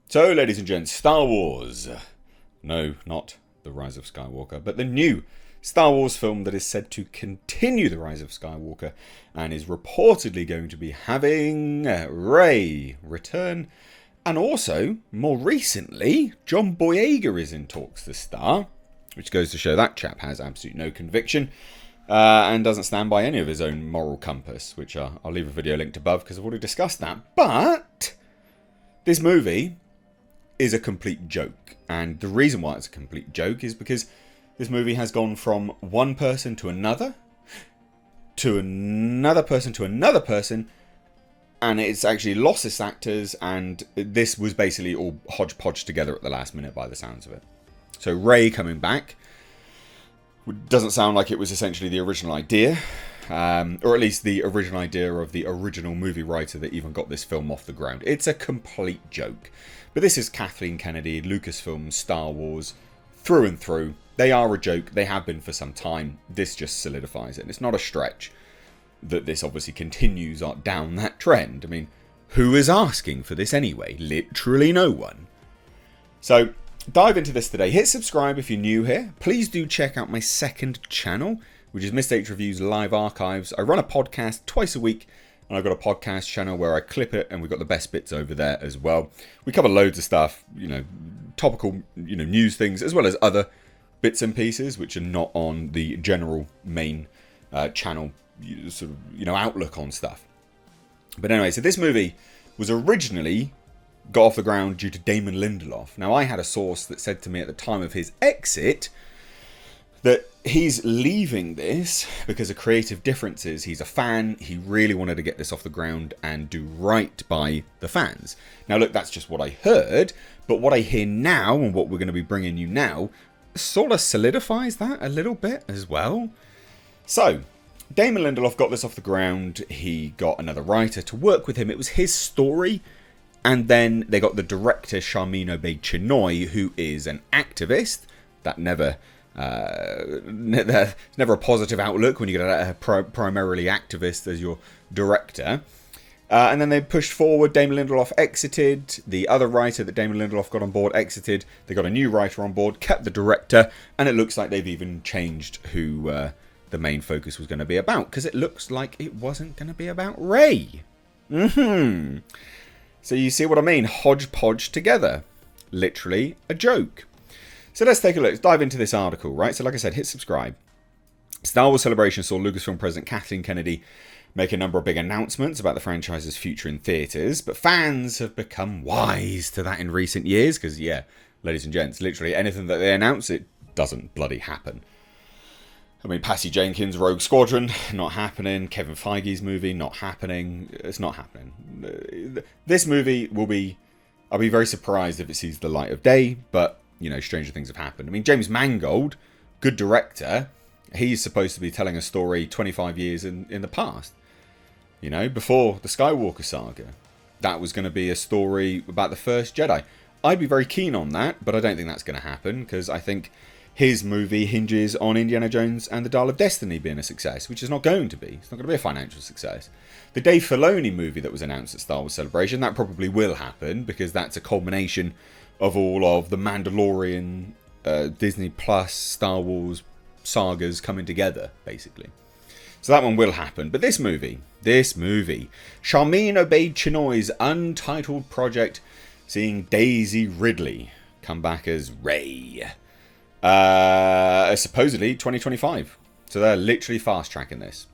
So, ladies and gents, Star Wars. No, not The Rise of Skywalker, but the new Star Wars film that is said to continue The Rise of Skywalker and is reportedly going to be having REY return. And also, more recently, John Boyega is in talks to star, which goes to show that chap has absolutely no conviction and doesn't stand by any of his own moral compass, which I'll leave a video linked above because I've already discussed that. But this movie is a complete joke. And the reason why it's a complete joke is because this movie has gone from one person to another person to another person, and it's actually lost its actors, and this was basically all Hodge Podged together at the last minute by the sounds of it. So REY coming back doesn't sound like it was essentially the original idea, or at least the original idea of the original movie writer that even got this film off the ground. It's a complete joke. But this is Kathleen Kennedy, Lucasfilm, Star Wars, through and through. They are a joke. They have been for some time. This just solidifies it. And it's not a stretch that this obviously continues down that trend. I mean, who is asking for this anyway? Literally no one. So, dive into this today. Hit subscribe if you're new here. Please do check out my second channel, which is Mistakes Reviews Live Archives. I run a podcast twice a week, and I've got a podcast channel where I clip it, and we've got the best bits over there as well. We cover loads of stuff, topical, news things, as well as other bits and pieces, which are not on the general main channel, outlook on stuff. But anyway, so this movie was originally got off the ground due to Damon Lindelof. Now, I had a source that said to me at the time of his exit that he's leaving this because of creative differences. He's a fan. He really wanted to get this off the ground and do right by the fans. Now, look, that's just what I heard. But what I hear now and what we're going to be bringing you now sort of solidifies that a little bit as well. So, Damon Lindelof got this off the ground. He got another writer to work with him. It was his story. And then they got the director, Sharmeen Obaid-Chinoy, who is an activist. That never a positive outlook when you get a primarily activist as your director. And then they pushed forward. Damon Lindelof exited. The other writer that Damon Lindelof got on board exited. They got a new writer on board, kept the director, and it looks like they've even changed who the main focus was going to be about, because it looks like it wasn't going to be about REY. So you see what I mean? Hodge Podged together. Literally a joke. So let's take a look. Let's dive into this article, right? So like I said, hit subscribe. Star Wars Celebration saw Lucasfilm President Kathleen Kennedy make a number of big announcements about the franchise's future in theatres, but fans have become wise to that in recent years, because, yeah, ladies and gents, literally anything that they announce, it doesn't bloody happen. I mean, Patty Jenkins' Rogue Squadron, not happening. Kevin Feige's movie, not happening. It's not happening. This movie will be... I'll be very surprised if it sees the light of day, but, stranger things have happened. I mean, James Mangold, good director, he's supposed to be telling a story 25 years in the past. Before the Skywalker saga. That was going to be a story about the first Jedi. I'd be very keen on that, but I don't think that's going to happen, because I think his movie hinges on Indiana Jones and the Dial of Destiny being a success, which is not going to be. It's not going to be a financial success. The Dave Filoni movie that was announced at Star Wars Celebration, that probably will happen, because that's a culmination of all of the Mandalorian, Disney Plus, Star Wars sagas coming together, basically. So that one will happen. But this movie, Sharmeen Obaid-Chinoy's untitled project, seeing Daisy Ridley come back as REY. Supposedly 2025. So they're literally fast-tracking this.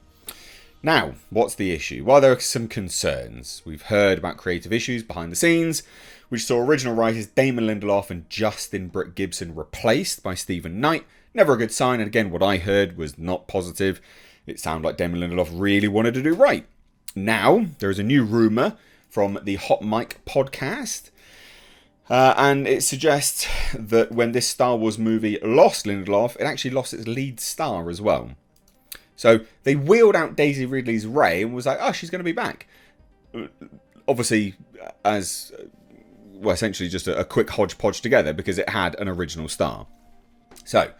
Now, what's the issue? Well, there are some concerns. We've heard about creative issues behind the scenes, which saw original writers Damon Lindelof and Justin Britt Gibson replaced by Stephen Knight. Never a good sign, and again, what I heard was not positive. It sounded like Damon Lindelof really wanted to do right. Now, there is a new rumour from the Hot Mic podcast, and it suggests that when this Star Wars movie lost Lindelof, it actually lost its lead star as well. So they wheeled out Daisy Ridley's REY and was like, oh, she's going to be back. Obviously, as, essentially just a quick hodgepodge together, because it had an original star. So,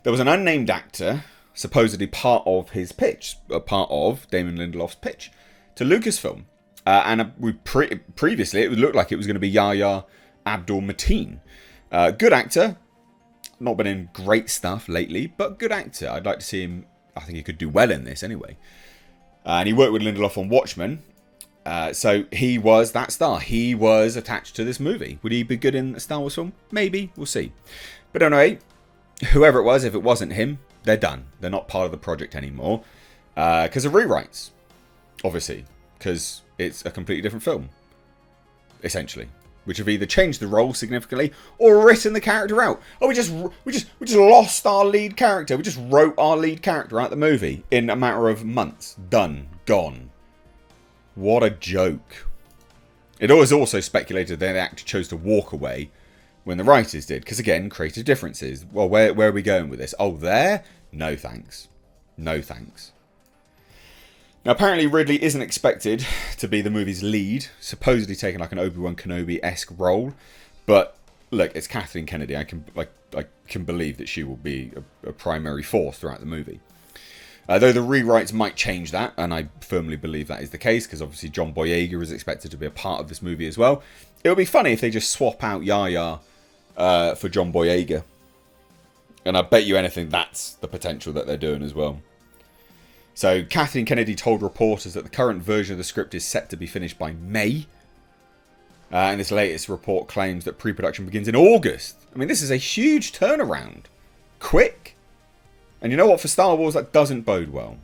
there was an unnamed actor, supposedly part of his pitch, part of Damon Lindelof's pitch, to Lucasfilm. And previously, it looked like it was going to be Yahya Abdul Mateen. Good actor. Not been in great stuff lately, but good actor. I'd like to see him. I think he could do well in this anyway. And he worked with Lindelof on Watchmen. So he was that star. He was attached to this movie. Would he be good in a Star Wars film? Maybe. We'll see. But anyway, whoever it was, if it wasn't him, they're done. They're not part of the project anymore. Because of rewrites. Obviously. Because it's a completely different film. Essentially. Which have either changed the role significantly or written the character out. Oh, we just lost our lead character. We just wrote our lead character out of the movie in a matter of months. Done. Gone. What a joke. It was also speculated that the actor chose to walk away when the writers did. Because again, creative differences. Well, where are we going with this? Oh, there? No thanks. No thanks. Now, apparently Ridley isn't expected to be the movie's lead, supposedly taking like an Obi-Wan Kenobi-esque role. But look, it's Kathleen Kennedy. I can believe that she will be a primary force throughout the movie. Though the rewrites might change that, and I firmly believe that is the case, because obviously John Boyega is expected to be a part of this movie as well. It would be funny if they just swap out Yahya for John Boyega. And I bet you anything that's the potential that they're doing as well. So Kathleen Kennedy told reporters that the current version of the script is set to be finished by May. And this latest report claims that pre-production begins in August. I mean, this is a huge turnaround. Quick. And you know what? For Star Wars, that doesn't bode well.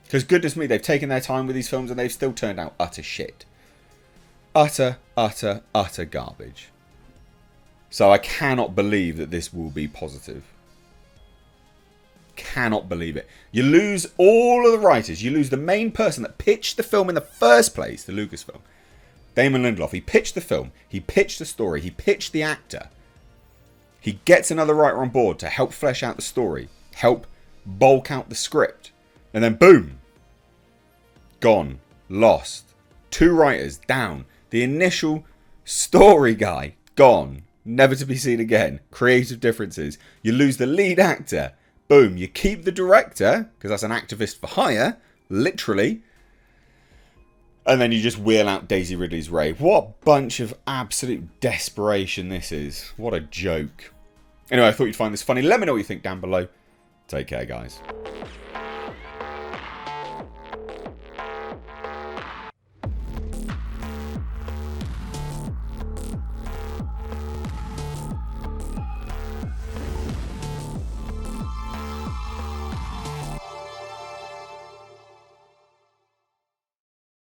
Because goodness me, they've taken their time with these films and they've still turned out utter shit. Utter garbage. So I cannot believe that this will be positive. Cannot believe it. You lose all of the writers. You lose the main person that pitched the film in the first place, the Lucasfilm. Damon Lindelof. He pitched the film. He pitched the story. He pitched the actor. He gets another writer on board to help flesh out the story. Help bulk out the script. And then boom. Gone. Lost. 2 writers down. The initial story guy gone. Never to be seen again. Creative differences. You lose the lead actor. Boom, you keep the director, because that's an activist for hire, literally. And then you just wheel out Daisy Ridley's Rey. What a bunch of absolute desperation this is. What a joke. Anyway, I thought you'd find this funny. Let me know what you think down below. Take care, guys.